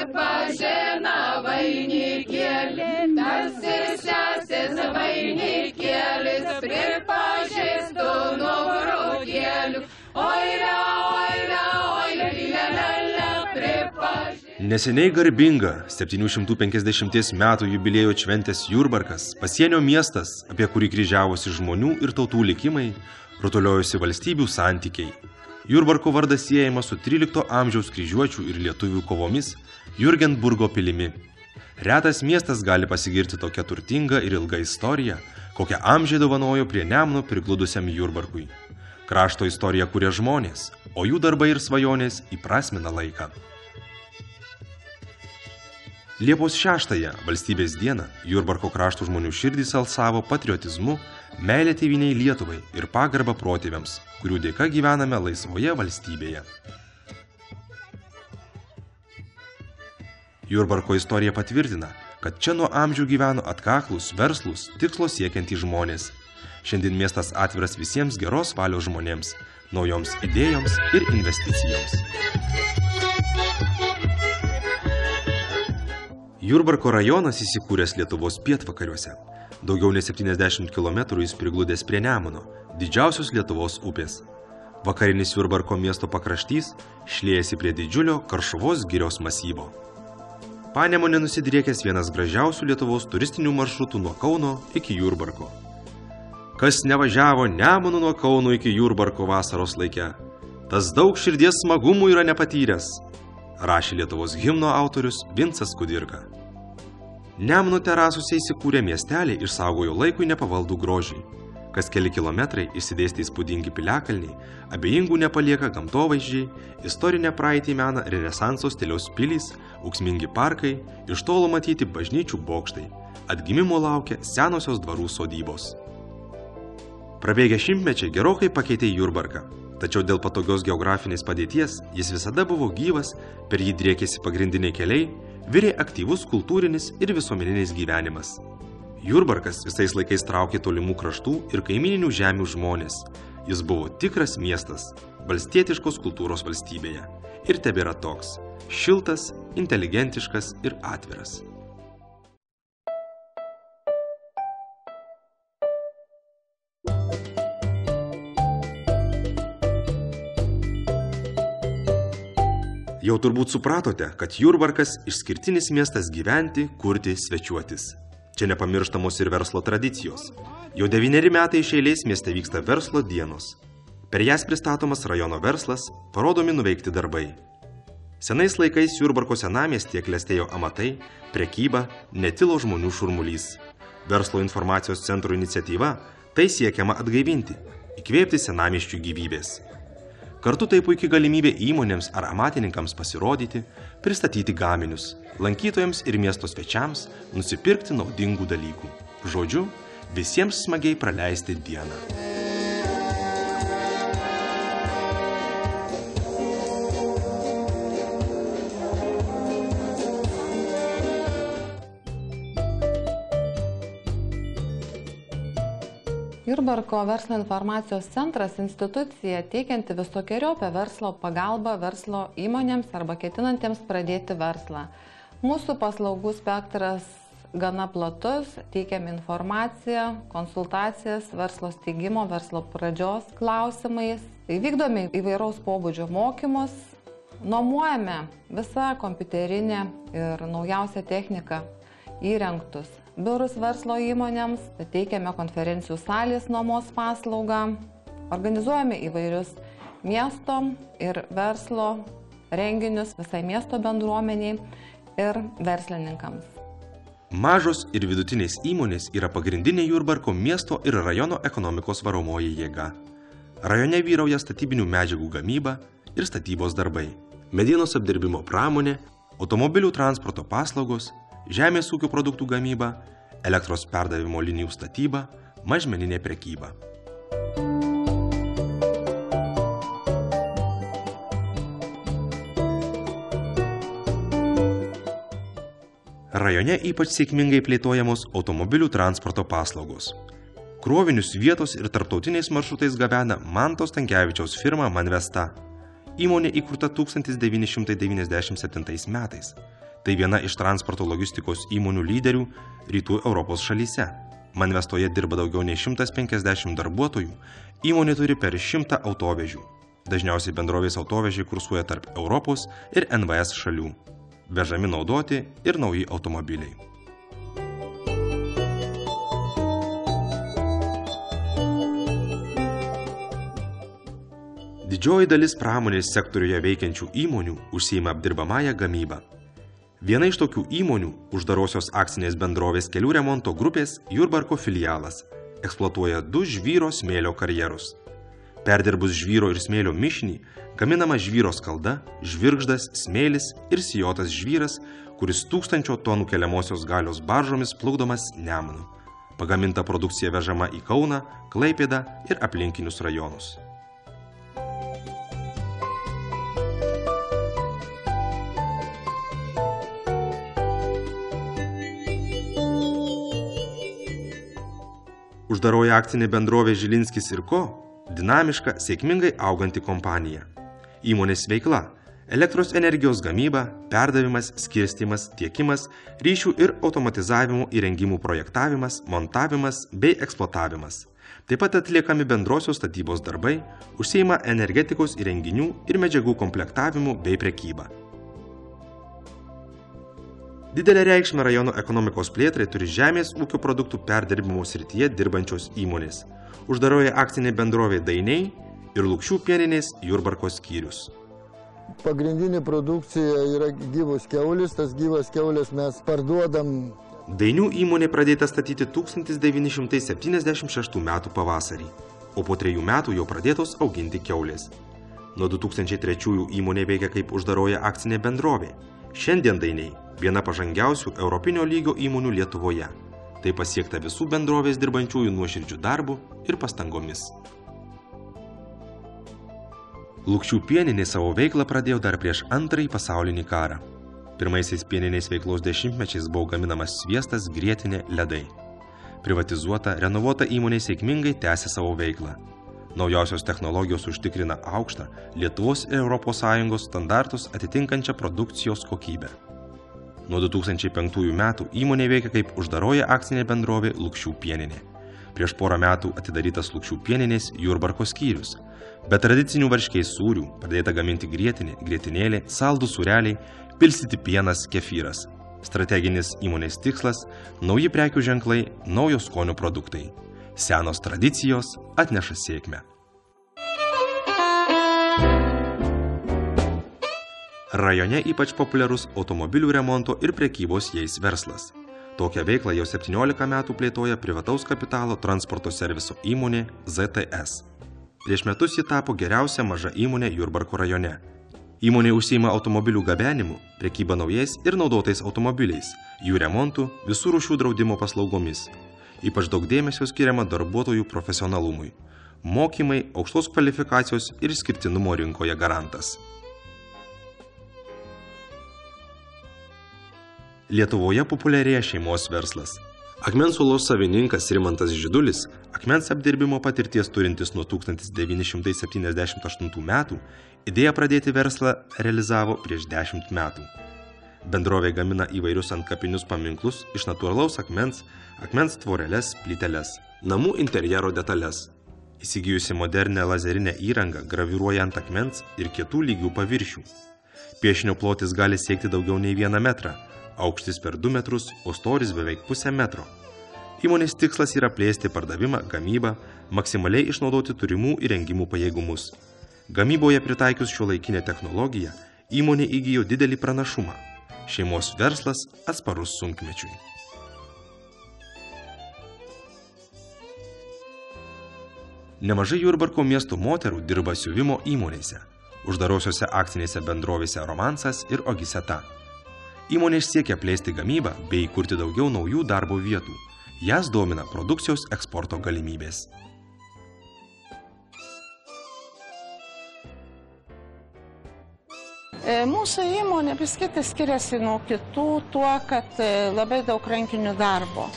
pripažina vainikėlį, tarsi sesės vainikėlis, pripažįstu nugrūdėlių. Oile, oile, oile, lilelele, pripažįstu. Neseniai garbinga 750 metų jubiliejų šventės Jurbarkas, pasienio miestas, apie kurį kryžiavosi žmonių ir tautų likimai, rutuliojosi valstybių santykiai. Jurbarko vardas siejamas su 13 amžiaus kryžiuočių ir lietuvių kovomis Jurgenburgo pilimi. Retas miestas gali pasigirti tokia turtinga ir ilga istorija, kokią amžiai dovanojo prie Nemuno prigludusiam Jurbarkui. Krašto istoriją kuria žmonės, o jų darbai ir svajonės įprasmina laiką. Liepos 6-ąją, valstybės dieną, Jurbarko krašto žmonių širdys alsavo patriotizmu, meilė tėvynei Lietuvai ir pagarba protėviams, kurių dėka gyvename laisvoje valstybėje. Jurbarko istorija patvirtina, kad čia nuo amžių gyveno atkaklus, verslus, tikslo siekiantys žmonės. Šiandien miestas atviras visiems geros valios žmonėms, naujoms idėjoms ir investicijoms. Jurbarko rajonas įsikūręs Lietuvos pietvakariuose. Daugiau nei 70 km jis prigludęs prie Nemuno, didžiausios Lietuvos upės. Vakarinis Jurbarko miesto pakraštys šliejasi prie didžiulio Karšuvos girios masyvo. Panemunė nusidriekęs vienas gražiausių Lietuvos turistinių maršrutų nuo Kauno iki Jurbarko. Kas nevažiavo Nemunu nuo Kauno iki Jurbarko vasaros laike, tas daug širdies smagumų yra nepatyręs, rašė Lietuvos himno autorius Vincas Kudirka. Nemuno terasuose įsikūrę miesteliai išsaugojo laikui nepavaldų grožį. Kas keli kilometrai išsidėstė įspūdingi piliakalniai, abejingų nepalieka gamtovaizdžiai, istorinę praeitį mena renesanso stiliaus pilys, ūksmingi parkai, iš tolo matyti bažnyčių bokštai, atgimimo laukia senosios dvarų sodybos. Prabėgę šimtmečiai gerokai pakeitė Jurbarką, tačiau dėl patogios geografinės padėties jis visada buvo gyvas, per jį driekėsi pagrindiniai keliai, virė aktyvus kultūrinis ir visuomeninis gyvenimas. Jurbarkas visais laikais traukė tolimų kraštų ir kaimininių žemių žmonės. Jis buvo tikras miestas, valstietiškos kultūros valstybėje. Ir tebėra toks – šiltas, inteligentiškas ir atviras. Jau turbūt supratote, kad Jurbarkas išskirtinis miestas gyventi, kurti, svečiuotis. Čia nepamirštamos ir verslo tradicijos. Jau 9 metai iš eilės mieste vyksta verslo dienos. Per jas pristatomas rajono verslas, parodomi nuveikti darbai. Senais laikais Jurbarko senamiestyje klestėjo amatai, prekyba, netilo žmonių šurmulys. Verslo informacijos centro iniciatyva tai siekiama atgaivinti, įkvėpti senamiesčių gyvybės. Kartu tai puikiai galimybė įmonėms ar amatininkams pasirodyti, pristatyti gaminius, lankytojams ir miesto svečiams nusipirkti naudingų dalykų. Žodžiu, visiems smagiai praleisti dieną. Jurbarko verslo informacijos centras – institucija teikianti visokeriopę verslo pagalbą verslo įmonėms arba ketinantiems pradėti verslą. Mūsų paslaugų spektras gana platus, teikiam informaciją, konsultacijas verslo steigimo, verslo pradžios klausimais. Vykdome įvairaus pobūdžio mokymus, nuomojame visą kompiuterinę ir naujausią techniką įrengtus biurus verslo įmonėms, teikiame konferencijų salės nuomos paslaugą, organizuojame įvairius miesto ir verslo renginius visai miesto bendruomeniai ir verslininkams. Mažos ir vidutinės įmonės yra pagrindinė Jurbarko miesto ir rajono ekonomikos varomoji jėga. Rajone vyrauja statybinių medžiagų gamyba ir statybos darbai, medienos apdirbimo pramonė, automobilių transporto paslaugos, žemės ūkio produktų gamyba, elektros perdavimo linijų statyba, mažmeninė prekyba. Rajone ypač sėkmingai plėtojamos automobilių transporto paslaugos. Krovinius vietos ir tarptautiniais maršrutais gabena Manto Stankevičiaus firma Manvesta. Įmonė įkurta 1997 metais. Tai viena iš transporto logistikos įmonių lyderių rytų Europos šalyse. Manvestoje dirba daugiau nei 150 darbuotojų, įmonė turi per 100 autovežių. Dažniausiai bendrovės autovežiai kursuoja tarp Europos ir NVS šalių. Vežami naudoti ir nauji automobiliai. Didžioji dalis pramonės sektoriuje veikiančių įmonių užsiima apdirbamąją gamybą. Viena iš tokių įmonių, uždarosios akcinės bendrovės kelių remonto grupės Jurbarko filialas, eksploatuoja 2 žvyro smėlio karjerus. Perdirbus žvyro ir smėlio mišinį, gaminama žvyro skalda, žvirgždas, smėlis ir sijotas žvyras, kuris 1000 tonų keliamosios galios baržomis plukdomas Nemunu. Pagaminta produkcija vežama į Kauną, Klaipėdą ir aplinkinius rajonus. Uždaroji akcinė bendrovė Žilinskis & Co. Dinamiška, sėkmingai auganti kompanija. Įmonės veikla – elektros energijos gamyba, perdavimas, skirstymas, tiekimas, ryšių ir automatizavimo įrengimų projektavimas, montavimas bei eksploatavimas. Taip pat atliekami bendrosios statybos darbai, užsiima energetikos įrenginių ir medžiagų komplektavimu bei prekyba. Didelę reikšmę rajono ekonomikos plėtrai turi žemės ūkio produktų perdirbimo srityje dirbančios įmonės. Uždaroji akcinė bendrovė Dainiai ir Lukšių pieninės Jurbarko skyrius. Pagrindinė produkcija yra gyvos kiaulės, tas gyvas kiaulės mes parduodam. Dainių įmonė pradėta statyti 1976 metų pavasarį, o po 3 metų jau pradėtos auginti kiaulės. Nuo 2003 įmonė veikia kaip uždaroji akcinė bendrovė. Šiandien Dainiai viena pažangiausių europinio lygio įmonių Lietuvoje. Tai pasiekta visų bendrovės dirbančiųjų nuoširdžių darbų ir pastangomis. Lukšių pieninė savo veiklą pradėjo dar prieš Antrąjį pasaulinį karą. Pirmaisiais pieninės veiklos dešimtmečiais buvo gaminamas sviestas, grietinė, ledai. Privatizuota, renovuota įmonė sėkmingai tęsė savo veiklą. Naujausios technologijos užtikrina aukštą Lietuvos ir ES standartus atitinkančią produkcijos kokybę. Nuo 2005 metų įmonė veikia kaip uždaroji akcinė bendrovė Lukšių pieninė. Prieš porą metų atidarytas Lukšių pieninės Jurbarko skyrius. Be tradicinių varškės sūrių pradėta gaminti grietinė, grietinėlė, saldūs sūreliai, pilstyti pienas, kefyras. Strateginis įmonės tikslas – nauji prekių ženklai, naujos skonio produktai. Senos tradicijos atneša sėkmę. Rajone ypač populiarus automobilių remonto ir prekybos jais verslas. Tokią veiklą jau 17 metų plėtoja privataus kapitalo transporto serviso įmonė ZTS. Prieš metus ji tapo geriausia maža įmonė Jurbarko rajone. Įmonė užsiima automobilių gabenimu, prekyba naujais ir naudotais automobiliais, jų remontų, visų rūšių draudimo paslaugomis. Ypač daug dėmesio skiriama darbuotojų profesionalumui. Mokymai, aukštos kvalifikacijos ir išskirtinumo rinkoje garantas. Lietuvoje populiarėja šeimos verslas. Akmens uolos savininkas Rimantas Židulis, akmens apdirbimo patirties turintis nuo 1978 metų, idėją pradėti verslą realizavo prieš 10 metų. Bendrovė gamina įvairius antkapinius paminklus iš natūralaus akmens, akmens tvoreles, plyteles, namų interjero detalės. Įsigijusi modernę lazerinę įrangą graviruoja ant akmens ir kitų lygių paviršių. Piešinio plotis gali siekti daugiau nei 1 metrą, aukštis per 2 metrus, o storis beveik 0,5 metro. Įmonės tikslas yra plėsti pardavimą, gamybą, maksimaliai išnaudoti turimų įrengimų pajėgumus. Gamyboje pritaikius šiuolaikinę technologiją, įmonė įgijo didelį pranašumą. Šeimos verslas atsparus sunkmečiui. Nemažai Jurbarko miesto moterų dirba siuvimo įmonėse, uždarosiose akcinėse bendrovėse Romansas ir Ogiseta. Įmonė siekia plėsti gamybą bei įkurti daugiau naujų darbo vietų. Jas domina produkcijos eksporto galimybės. Mūsų įmonė biskit skiriasi nuo kitų tuo, kad labai daug rankinių darbo.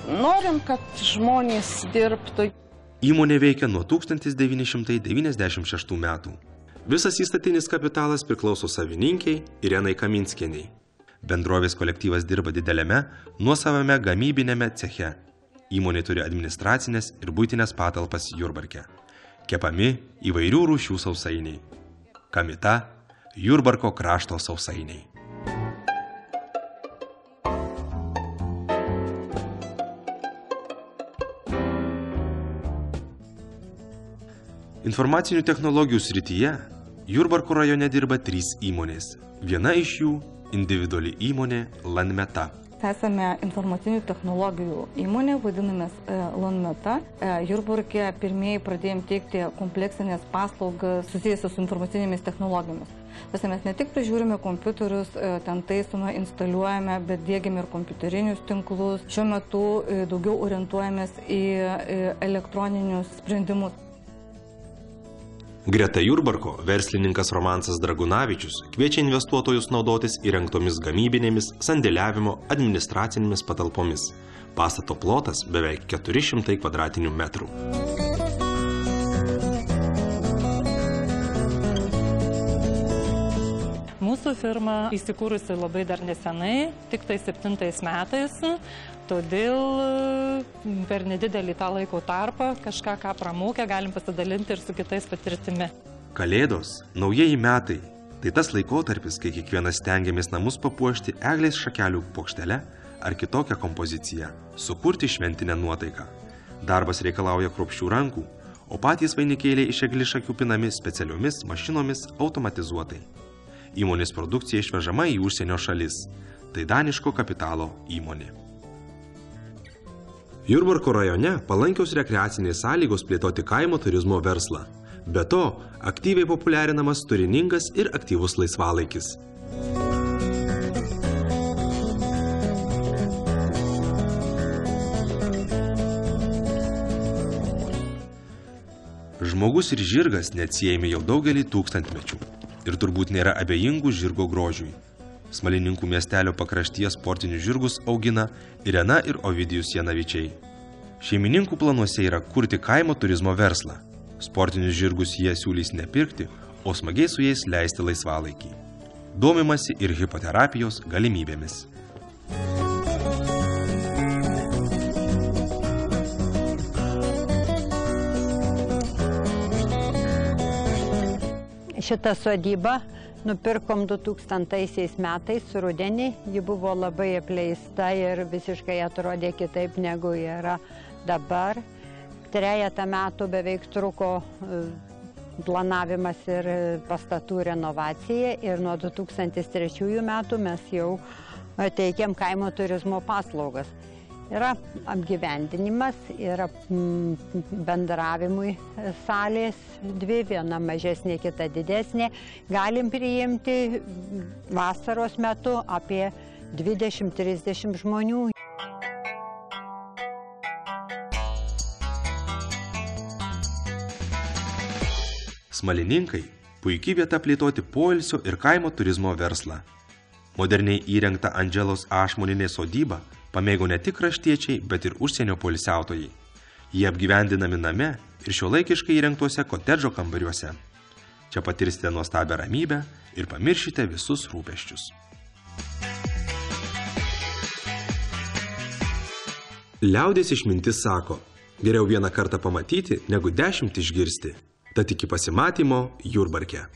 Norim, kad žmonės dirbtų. Įmonė veikia nuo 1996 metų. Visas įstatinis kapitalas priklauso savininkiai Irenai Kaminskieniai. Bendrovės kolektyvas dirba dideliame, nuosavame gamybinėme ceche. Įmonė turi administracinės ir buitinės patalpas Jurbarke. Kepami įvairių rūšių sausainiai. Kamita, Jurbarko krašto sausainiai. Informacinių technologijų srityje Jurbarko rajone dirba 3 įmonės. Viena iš jų – individuali įmonė Lanmeta. Esame informacinių technologijų įmonė, vadinamės Lanmeta. Jurbarke pirmieji pradėjom teikti kompleksinės paslaugas susijusios su informacinėmis technologijomis. Mes ne tik prižiūrime kompiuterius, ten taisome, instaliuojame, bet diegiame ir kompiuterinius tinklus. Šiuo metu daugiau orientuojamės į elektroninius sprendimus. Greta Jurbarko verslininkas Romansas Dragunavičius kviečia investuotojus naudotis įrengtomis gamybinėmis, sandėliavimo, administracinėmis patalpomis. Pastato plotas beveik 400 kvadratinių metrų. Mūsų firma įsikūrusi labai dar nesenai, tik tai 7 metais, todėl per nedidelį tą laiko tarpą kažką, ką pramokė, galim pasidalinti ir su kitais patirtimi. Kalėdos, naujieji metai – tai tas laikotarpis, kai kiekvienas stengiamės namus papuošti eglės šakelių puokštele ar kitokią kompoziciją, sukurti šventinę nuotaiką. Darbas reikalauja kruopščių rankų, o patys vainikėliai iš eglišakių pinami specialiomis mašinomis automatizuotai. Įmonės produkcija išvežama į užsienio šalis. Tai daniško kapitalo įmonė. Jurbarko rajone palankios rekreacinės sąlygos plėtoti kaimo turizmo verslą. Be to, aktyviai populiarinamas turiningas ir aktyvus laisvalaikis. Žmogus ir žirgas neatsiejami jau daugelį tūkstantmečių. Ir turbūt nėra abejingų žirgo grožiui. Smalininkų miestelio pakraštyje sportinius žirgus augina Irena ir Ovidijus Janavičiai. Šeimininkų planuose yra kurti kaimo turizmo verslą. Sportinius žirgus jie siūlys nepirkti, o smagiai su jais leisti laisvalaikį. Domimasi ir hipoterapijos galimybėmis. Šitą sodybą nupirkom 2000 metais rudenį. Ji buvo labai apleista ir visiškai atrodė kitaip negu yra dabar. 3 metų beveik truko planavimas ir pastatų renovacija ir nuo 2003 metų mes jau teikiam kaimo turizmo paslaugas. Yra apgyvendinimas, yra bendravimui salės 2, viena mažesnė, kita didesnė. Galim priimti vasaros metu apie 20-30 žmonių. Smalininkai – puikiai vieta plėtoti poilsio ir kaimo turizmo verslą. Moderniai įrengta Andželos Ašmoninė sodyba pamėgo ne tik kraštiečiai, bet ir užsienio poilsiautojai. Jie apgyvendinami name ir šiuolaikiškai įrengtuose kotedžo kambariuose. Čia patirsite nuostabią ramybę ir pamiršite visus rūpesčius. Liaudės išmintis sako, geriau vieną kartą pamatyti, negu 10 išgirsti. Tad iki pasimatymo Jurbarke.